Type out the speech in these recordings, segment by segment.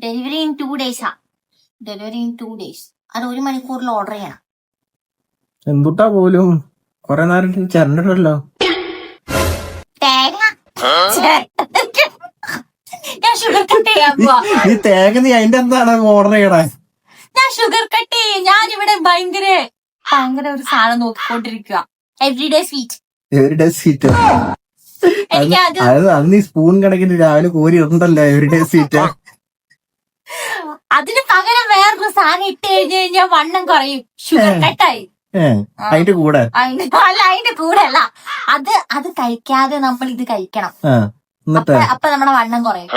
Delivery in 2 ഡേയ്സാ. Delivery in 2 days. അത് 1 മണിക്കൂറിൽ ഓർഡർ ചെയ്യണം. എന്തുട്ടാ പോലും കൊറേ നേരം ചരണ്ടല്ലോ. തേങ്ങ ഞാൻ ഷുഗർ കട്ട് ചെയ്യാൻ പോവാ. നീ തേങ്ങ നീ അതിന്റെ എന്താണ് ഓർഡർ ചെയ്യണേ? ഞാൻ ഷുഗർ കട്ട് ചെയ്യും. ഞാനിവിടെ ഭയങ്കര ഒരു സാധനം നോക്കിക്കൊണ്ടിരിക്കുക. Everyday sweet. Everyday sweet. എനിക്കത് അത് നീ സ്പൂൺ കണക്കിന് രാവിലെ കോരി ഉണ്ടല്ലോ എവരിഡേ സ്വീറ്റ്. അതിന് പകരം വേറൊരു സാധനം ഇട്ട് കഴിഞ്ഞാൽ വണ്ണം കുറയും. ഷുഗർ കട്ടായി. അതിന്റെ കൂടെ അല്ല, അതിന്റെ കൂടെ അല്ല. അത് കഴിക്കാതെ നമ്മൾ ഇത് കഴിക്കണം. എന്നിട്ട് അപ്പൊ നമ്മുടെ വണ്ണം കുറയും.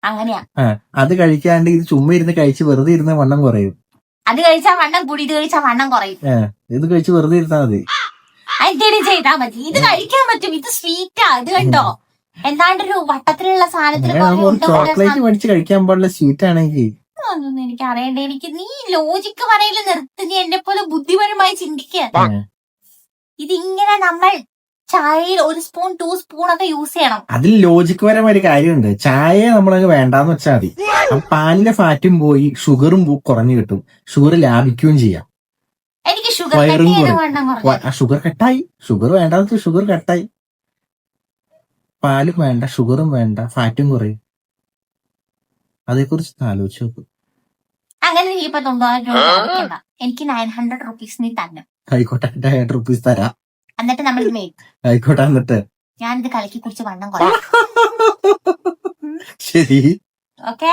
അങ്ങനെയാ. അത് കഴിക്കാണ്ട് ഇത് ചുമ്മാ ഇരുന്ന് കഴിച്ച് വെറുതെ ഇരുന്ന വണ്ണം കുറയും. അത് കഴിച്ചാൽ വണ്ണം കൂടി, ഇത് കഴിച്ചാൽ വണ്ണം കുറയും. ഇത് കഴിച്ച് വെറുതെ ഇരുന്നാ മതി. എന്തെങ്കിലും ചെയ്താൽ മതി. ഇത് കഴിക്കാൻ പറ്റും. ഇത് സ്വീറ്റാ. ഇത് കണ്ടോ, എന്താണ്ടൊരു വട്ടത്തിലുള്ള സാധനത്തിന് ചോക്ലേറ്റ് മേടിച്ച് കഴിക്കാൻ പാടില്ല സ്വീറ്റ് ആണെങ്കിൽ. ഒന്നും എനിക്ക് അറിയണ്ട. എനിക്ക് നീ ലോജിക്ക് പറയല് നിർത്തി. നീ എന്നെ പോലെ ബുദ്ധിപരമായി ചിന്തിക്കുക. ഇതിങ്ങനെ നമ്മൾ ചായയിൽ 1 സ്പൂൺ 2 സ്പൂൺ ഒക്കെ യൂസ് ചെയ്യണം. അതിൽ ലോജിക്ക് പരമായ ഒരു കാര്യമുണ്ട്. ചായ നമ്മളങ്ങ് വേണ്ടാന്ന് വെച്ചാൽ മതി. പാലിലെ ഫാറ്റും പോയി ഷുഗറും കുറഞ്ഞു കിട്ടും. ഷുഗർ ലാഭിക്കുകയും ചെയ്യാം. എനിക്ക് ഷുഗർ വയറും വണ്ണം ഷുഗർ കട്ടായി. ഷുഗർ വേണ്ടാന്ന് ഷുഗർ കട്ടായി. പാലും വേണ്ട, ഷുഗറും വേണ്ട, ഫാറ്റും കുറയും. അതേക്കുറിച്ച് ആലോചിച്ച് നോക്കും. അങ്ങനെ നീ ഇപ്പൊ 90 രൂപ എനിക്ക് 900 റുപ്പീസ് നീ തന്നെ. ആയിക്കോട്ടെ, 900 റുപ്പീസ് തരാം. എന്നിട്ട് നമ്മൾ ഇത് മേടിക്കും. ആയിക്കോട്ടെ. എന്നിട്ട് ഞാനിത് കലക്കി കുടിച്ച് വണ്ണം കുറയും. ശരി. ഓക്കെ.